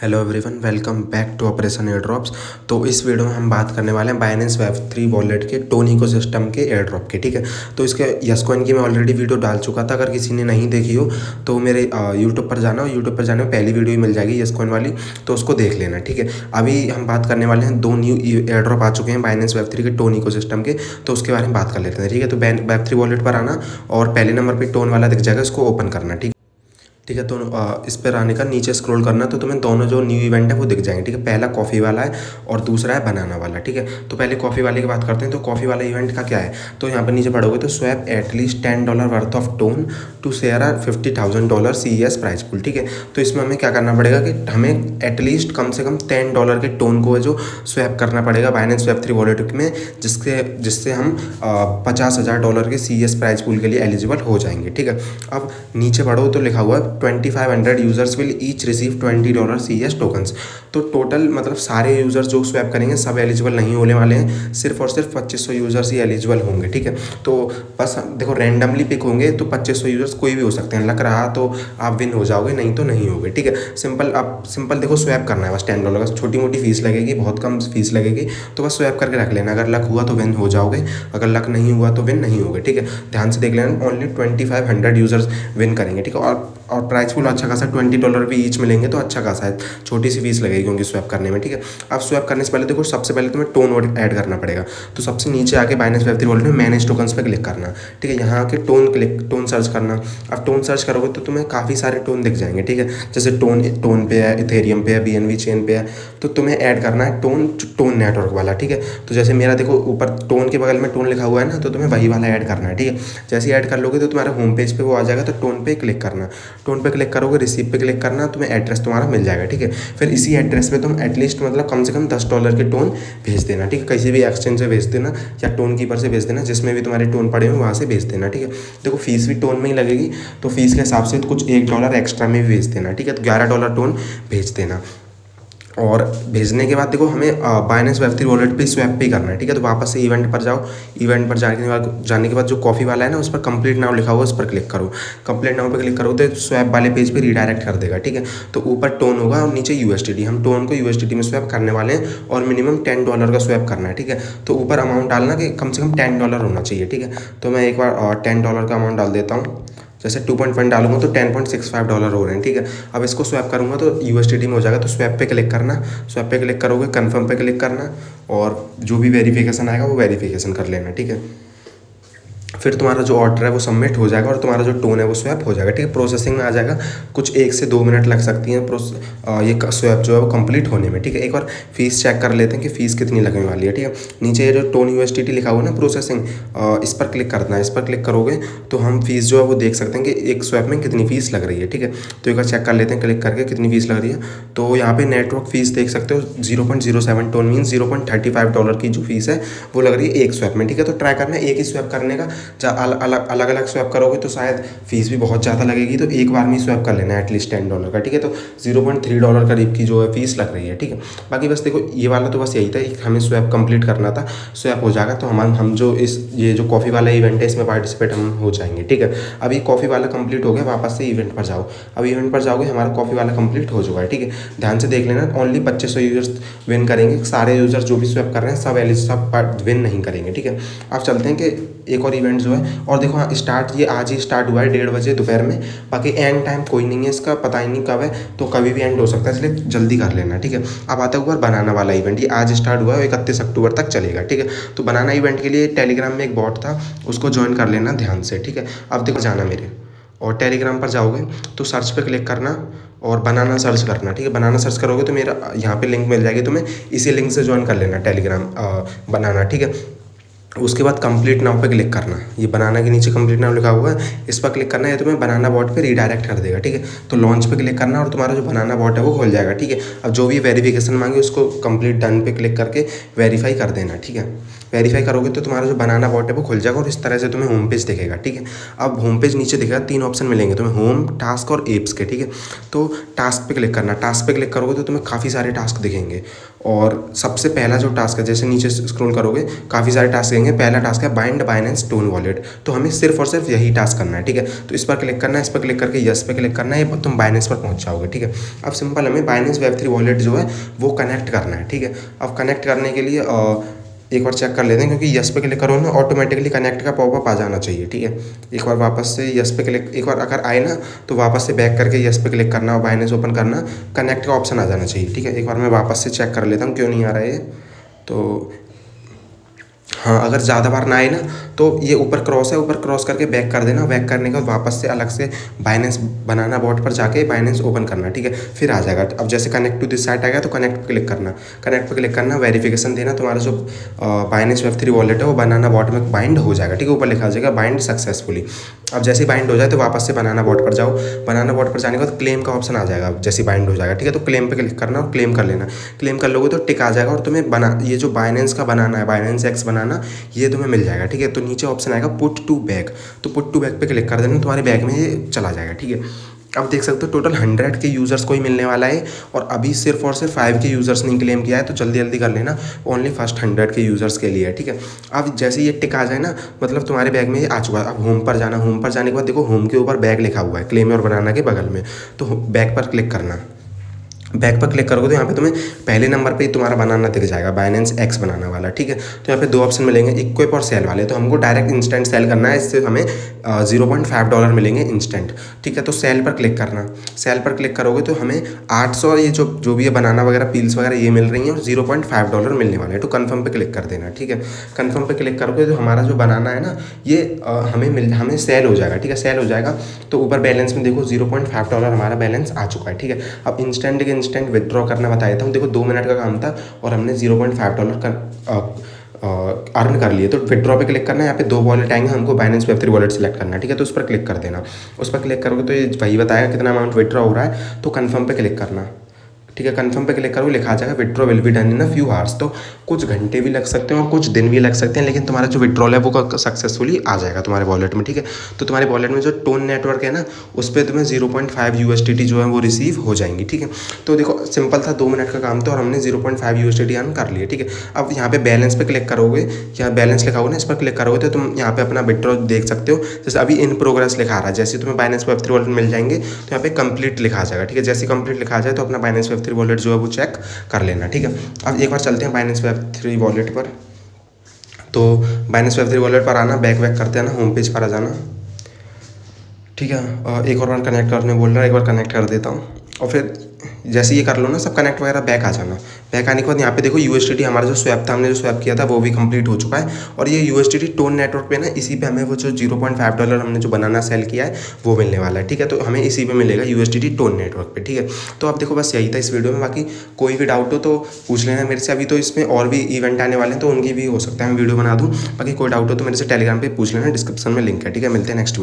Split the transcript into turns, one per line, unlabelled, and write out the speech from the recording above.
Hello everyone, welcome back to operation air drops. तो इस video में हम बात करने वाले हैं बाइनेंस वेब3 वॉलेट के टोन इकोसिस्टम के एयर ड्रॉप के। ठीक है, तो इसके यसकॉइन की मैं ऑलरेडी वीडियो डाल चुका था। अगर किसी ने नहीं देखी हो तो मेरे यूट्यूब पर जाना, और यूट्यूब पर जाने में पहली वीडियो ही मिल जाएगी यसकॉइन वाली, तो उसको देख लेना। ठीक है, अभी हम बात करने वाले हैं दो न्यू एयर ड्रॉप आ चुके हैं बाइनेंस वेब3 के टोन इकोसिस्टम के, तो उसके बारे में बात कर लेते हैं। ठीक है, तो वेब3 वॉलेट पर आना और पहले नंबर पर टोन वाला दिख जाएगा, इसको ओपन करना। ठीक है, तो इस पर आने का नीचे स्क्रॉल करना, तो तुम्हें दोनों जो न्यू इवेंट है वो दिख जाएंगे। ठीक है, पहला कॉफ़ी वाला है और दूसरा है बनाना वाला। ठीक है, तो पहले कॉफ़ी वाले की बात करते हैं। तो कॉफ़ी वाला इवेंट का क्या है, तो यहाँ पर नीचे पढ़ोगे तो swap at least $10 worth of TON to share $50,000 CES price pool. ठीक है, तो इसमें हमें क्या करना पड़ेगा कि हमें एटलीस्ट कम से कम $10 के टोन को जो स्वैप करना पड़ेगा बाइनेंस वेब3 वॉलेट में, जिससे हम $50,000 के CES प्राइस पूल के लिए एलिजिबल हो जाएंगे। ठीक है, अब नीचे पढ़ो तो लिखा हुआ है 2500 users will each receive $20 CES tokens. तो टोटल मतलब सारे यूजर्स जो स्वैप करेंगे सब एलिजिबल नहीं होने वाले हैं, सिर्फ और सिर्फ 2500 यूजर्स ही एलिजिबल होंगे। ठीक है, तो बस देखो रैंडमली पिक होंगे, तो 2500 यूजर्स कोई भी हो सकते हैं। लग रहा तो आप विन हो जाओगे, नहीं तो नहीं होगे। ठीक है, सिंपल देखो स्वैप करना है बस $10 का, छोटी मोटी फीस लगेगी, बहुत कम फीस लगेगी, तो बस स्वैप करके रख लेना। अगर लक हुआ तो विन हो जाओगे, अगर लक नहीं हुआ तो विन नहीं होगे। ठीक है, ध्यान से देख लेना, ओनली 2500 यूजर्स विन करेंगे। ठीक है, और प्राइस पूल अच्छा खासा $20 भी ईच मिलेंगे, तो अच्छा खासा है, छोटी सी फीस लगेगी क्योंकि स्वैप करने में। ठीक है, अब स्वैप करने से पहले देखो सबसे पहले तुम्हें टोन ऐड करना पड़ेगा। तो सबसे नीचे आके बाइनेंस वेब3 वॉलेट में मैनेज टोकन्स पे क्लिक करना। ठीक है, यहाँ आके टोन सर्च करना। अब टोन सर्च करोगे तो तुम्हें काफ़ी सारे टोन दिख जाएंगे। ठीक है, जैसे टोन पे है, इथेरियम पे है, BNB चेन पे है, तो तुम्हें ऐड करना है टोन नेटवर्क वाला। ठीक है, तो जैसे मेरा देखो ऊपर टोन के बगल में टोन लिखा हुआ है ना, तो तुम्हें वही वाला ऐड करना है। ठीक है, जैसे ही ऐड कर लोगे तो तुम्हारे होम पेज पे वो आ जाएगा, तो टोन पे क्लिक करना। टोन पे क्लिक करोगे, रिसीव पे क्लिक करना, तुम्हें एड्रेस तुम्हारा मिल जाएगा। ठीक है, फिर इसी एड्रेस पे तुम एटलीस्ट मतलब कम से कम $10 के टोन भेज देना। ठीक है, किसी भी एक्सचेंज से भेज देना या टोन कीपर से भेज देना, जिसमें भी तुम्हारे टोन पड़े हुए वहाँ से भेज देना। ठीक है, देखो फीस भी टोन में ही लगेगी, तो फीस के हिसाब से तो कुछ $1 एक्स्ट्रा में भी भेज देना। ठीक है, तो $11 टोन भेज देना। और भेजने के बाद देखो हमें बाइनेंस वेब3 वॉलेट पे स्वैप पे करना है। ठीक है, तो वापस से इवेंट पर जाओ। इवेंट पर जाने के बाद जो कॉफ़ी वाला है ना, उस पर कंप्लीट नाउ लिखा हुआ है, उस पर क्लिक करो। कंप्लीट नाउ पे क्लिक करो तो स्वैप वाले पेज पे रिडायरेक्ट कर देगा। ठीक है, तो ऊपर टोन होगा और नीचे USDT। हम टोन को USDT में स्वैप करने वाले हैं और मिनिमम $10 का स्वैप करना है। ठीक है, तो ऊपर अमाउंट डालना कि कम से कम $10 होना चाहिए। ठीक है, तो मैं एक बार $10 का अमाउंट डाल देता हूँ। जैसे 2.1 डालूंगा तो $10.65 हो रहे हैं। ठीक है, अब इसको स्वैप करूंगा तो USDT में हो जाएगा। तो स्वैप पे क्लिक करना, स्वैप पे क्लिक करोगे, कन्फर्म पे क्लिक करना, और जो भी वेरिफिकेशन आएगा वो वेरिफिकेशन कर लेना। ठीक है, फिर तुम्हारा जो ऑर्डर है वो सबमिट हो जाएगा और तुम्हारा जो टोन है वो स्वैप हो जाएगा। ठीक है, प्रोसेसिंग में आ जाएगा, कुछ 1 से 2 मिनट लग सकती हैं ये स्वैप जो है वो कंप्लीट होने में। ठीक है, एक बार फीस चेक कर लेते हैं कि फ़ीस कितनी लगने वाली है। ठीक है, नीचे ये जो टोन USDT लिखा हुआ है ना प्रोसेसिंग, इस पर क्लिक करना है। इस पर क्लिक करोगे तो हम फीस जो है वो देख सकते हैं कि एक स्वैप में कितनी फ़ीस लग रही है। ठीक है, तो एक बार चेक कर लेते हैं क्लिक करके कितनी फ़ीस लग रही है। तो यहाँ पर नेटवर्क फ़ीस देख सकते हो 0.07 टोन मीन्स $0.35 की जो फीस है वो लग रही है एक स्वैप में। ठीक है, तो ट्राई करना है एक ही स्वैप करने का। अलग अलग स्वैप करोगे तो शायद फीस भी बहुत ज़्यादा लगेगी, तो एक बार में स्वैप कर लेना है एटलीस्ट $10 का। ठीक है, तो $0.3 करीब की जो है फीस लग रही है। ठीक है, बाकी बस देखो ये वाला तो बस यही था, हमें स्वैप कंप्लीट करना था। स्वैप हो जाएगा तो हम जो ये जो कॉफ़ी वाला इवेंट है इसमें पार्टिसिपेट हम हो जाएंगे। ठीक है, अभी कॉफ़ी वाला कंप्लीट हो गया, वापस से इवेंट पर जाओ। अब इवेंट पर जाओगे, हमारा कॉफ़ी वाला कंप्लीट हो चुका है। ठीक है, ध्यान से देख लेना, ओनली 2500 यूजर्स विन करेंगे। सारे यूजर्स जो भी स्वैप कर रहे हैं सब विन नहीं करेंगे। ठीक है, अब चलते हैं कि एक और इवेंट जो है, और देखो हाँ स्टार्ट ये आज ही स्टार्ट हुआ है 1:30 बजे दोपहर में। बाकी एंड टाइम कोई नहीं है इसका, पता ही नहीं कब है, तो कभी भी एंड हो सकता है, इसलिए जल्दी कर लेना। ठीक है, अब आता है ऊपर बनाना वाला इवेंट। ये आज स्टार्ट हुआ है, 31 अक्टूबर तक चलेगा। ठीक है, तो बनाना इवेंट के लिए टेलीग्राम में एक बॉट था, उसको ज्वाइन कर लेना ध्यान से। ठीक है, अब देखो जाना मेरे, और टेलीग्राम पर जाओगे तो सर्च पे क्लिक करना और बनाना सर्च करना। ठीक है, बनाना सर्च करोगे तो मेरा यहाँ पे लिंक मिल जाएगी, तुम्हें इसी लिंक से ज्वाइन कर लेना टेलीग्राम बनाना। ठीक है, उसके बाद कंप्लीट नाउ पे क्लिक करना। ये बनाना के नीचे कंप्लीट नाउ लिखा हुआ है, इस पर क्लिक करना है, तुम्हें बनाना बॉट पे रिडायरेक्ट कर देगा। ठीक है, तो लॉन्च पे क्लिक करना और तुम्हारा जो बनाना बॉट है वो खुल जाएगा। ठीक है, अब जो भी वेरिफिकेशन मांगे उसको कंप्लीट डन पे क्लिक करके वेरीफाई कर देना। ठीक है, वेरीफाई करोगे तो तुम्हारा जो बनाना बॉट है वो खुल जाएगा और इस तरह से तुम्हें होम पेज दिखेगा, ठीक है। अब होम पेज नीचे दिखेगा, 3 ऑप्शन मिलेंगे तुम्हें, होम, टास्क और एप्स के, ठीक है। तो टास्क पे क्लिक करना, टास्क पे क्लिक करोगे तो तुम्हें काफ़ी सारे टास्क दिखेंगे और सबसे पहला जो टास्क है, जैसे नीचे स्क्रॉल करोगे काफ़ी सारे टास्क दिखेंगे। पहला टास्क है बाइंड बाइनेंस टोन वॉलेट, तो हमें सिर्फ और सिर्फ यही टास्क करना है, ठीक है। तो इस पर क्लिक करना है, इस पर क्लिक करके यस पे क्लिक करना है, तुम बाइनेंस पर पहुंच जाओगे, ठीक है। अब सिंपल हमें बाइनेंस Web3 वॉलेट जो है वो कनेक्ट करना है, ठीक है। अब कनेक्ट करने के लिए एक बार चेक कर लेते हैं, क्योंकि यस पे क्लिक करो ना ऑटोमेटिकली कनेक्ट का पॉपअप आ जाना चाहिए, ठीक है। एक बार वापस से यस पे क्लिक, एक बार अगर आए ना तो वापस से बैक करके यस पे क्लिक करना और बाइनेंस ओपन करना, कनेक्ट का ऑप्शन आ जाना चाहिए, ठीक है। एक बार मैं वापस से चेक कर लेता हूँ क्यों नहीं आ रहा है ये। तो हाँ, अगर ज़्यादा बार ना आए ना तो ये ऊपर क्रॉस है, ऊपर क्रॉस करके बैक कर देना, बैक करने के बाद वापस से अलग से बाइनेंस बनाना बॉट पर जाके बाइनेंस ओपन करना, ठीक है। फिर आ जाएगा। अब जैसे कनेक्ट टू दिस साइट आ गया तो कनेक्ट पे क्लिक करना, कनेक्ट पे क्लिक करना, वेरिफिकेशन देना, तुम्हारा जो बाइनेंस Web3 वॉलेट है वो बनाना बॉट में बाइंड हो जाएगा, ठीक है। ऊपर लिखा आ जाएगा बाइंड सक्सेसफुली। अब जैसे ही बाइंड हो जाए तो वापस से बनाना बॉट पर जाओ, बनाना बॉट पर जाने के बाद क्लेम का ऑप्शन आ जाएगा, जैसे बाइंड हो जाएगा, ठीक है। तो क्लेम पे क्लिक करना और क्लेम कर लेना, क्लेम कर लोगे तो टिक आ जाएगा और तुम्हें बना ये जो बाइनेंस का बनाना है, बाइनेंस एक्स बनाना, ये तुम्हें मिल जाएगा, ठीक है। तो नीचे ऑप्शन आएगा पुट टू बैग, तो पुट टू बैग पे क्लिक कर देना, तुम्हारे बैग में ये चला जाएगा, ठीक है। अब देख सकते हो टोटल 100 के यूज़र्स को ही मिलने वाला है और अभी सिर्फ और सिर्फ 5 के यूज़र्स ने क्लेम किया है, तो जल्दी जल्दी कर लेना, ओनली फर्स्ट 100 के यूज़र्स के लिए है, ठीक है। अब जैसे ये टिक आ जाए ना, मतलब तुम्हारे बैग में ये आ चुका है। अब होम पर जाना, होम पर जाने के बाद देखो होम के ऊपर बैग लिखा हुआ है, क्लेम और बनाना के बगल में, तो बैग पर क्लिक करना। बैक पर क्लिक करोगे तो यहाँ पे तुम्हें पहले नंबर पे ही तुम्हारा बनाना दिख जाएगा, बाइनेंस एक्स बनाना वाला, ठीक है। तो यहाँ पे 2 ऑप्शन मिलेंगे, इक्विप और सेल वाले, तो हमको डायरेक्ट इंस्टेंट सेल करना है, इससे हमें $0.5 मिलेंगे इंस्टेंट, ठीक है। तो सेल पर क्लिक करना, सेल पर क्लिक करोगे तो हमें 800 ये जो भी है बनाना वगैरह पील्स वगैरह ये मिल रही हैं और $0.5 मिलने वाले हैं। तो कन्फर्म पे क्लिक कर देना, ठीक है। कन्फर्म पे क्लिक करोगे तो हमारा जो बनाना है ना ये हमें सेल हो जाएगा, ठीक है, सेल हो जाएगा। तो ऊपर बैलेंस में देखो $0.5 हमारा बैलेंस आ चुका है, ठीक है। अब इंस्टेंट विड्रॉ करना बताया था, देखो 2 मिनट का काम था और हमने $0.5 अर्न कर लिए। तो विड्रॉ पे क्लिक करना है, यहाँ पे 2 वॉलेट आएंगे, हमको बाइनेंस Web3 वॉलेट सेलेक्ट करना है, ठीक है। तो उस पर क्लिक कर देना, उस पर क्लिक करोगे तो ये वही बताएगा कितना अमाउंट विड्रॉ हो रहा है, तो कन्फर्म पे क्लिक करना, ठीक है। कन्फर्म पे क्लिक करोगे लिखा आ जाएगा withdraw will be done in a few hours, तो कुछ घंटे भी लग सकते हैं और कुछ दिन भी लग सकते हैं, लेकिन तुम्हारा जो विड्रॉल है वो सक्सेसफुली आ जाएगा तुम्हारे वॉलेट में, ठीक है। तो तुम्हारे वॉलेट में जो टोन नेटवर्क है ना उस पर तुम्हें 0.5 USDT जो है वो रिसीव हो जाएंगी, ठीक है। तो देखो सिंपल था, 2 मिनट का काम था और हमने 0.5 USDT अर्न कर लिए, ठीक है। अब यहाँ पे बैलेंस पे क्लिक करोगे, यहाँ बैलेंस लिखा होगा ना, इस पर क्लिक करोगे तो तुम यहाँ पे अपना विड्रॉ देख सकते हो। जैसे अभी इन प्रोग्रेस लिखा आ रहा है, जैसे तुम्हें बाइनेंस Web3 वॉलेट मिल जाएंगे तो यहाँ पे कंप्लीट लिखा आ जाएगा, ठीक है। जैसे कंप्लीट लिखा आ जाए तो अपना बाइनेंस Web3 वॉलेट जो है वो चेक कर लेना, ठीक है। अब एक बार चलते हैं बाइनेंस Web3 वॉलेट पर। तो बाइनेंस Web3 वॉलेट पर आना, बैक करते हैं ना, होम पेज पर आ जाना, ठीक है। एक और बार कनेक्ट करने बोल रहा है, एक बार कनेक्ट कर देता हूँ और फिर जैसे ये कर लो ना सब कनेक्ट वगैरह, बैक आ जाना। बैक आने के बाद यहाँ पे देखो USDT हमारा जो स्वैप था, हमने जो स्वैप किया था वो भी कंप्लीट हो चुका है और ये USDT टोन नेटवर्क पे ना इसी पे हमें वो जो $0.5 हमने जो बनाना सेल किया है वो मिलने वाला है, ठीक है। तो हमें इसी पे मिलेगा USDT टोन नेटवर्क पे, ठीक है। तो अब देखो बस यही था इस वीडियो में, बाकी कोई भी डाउट हो तो पूछ लेना मेरे से। अभी तो इसमें और भी इवेंट आने वाले हैं तो उनकी भी हो सकता है मैं वीडियो बना दूँ, बाकी कोई डाउट हो तो मेरे से टेलीग्राम पर पूछ लेना, डिस्क्रिप्शन में लिंक है, ठीक है। मिलते हैं नेक्स्ट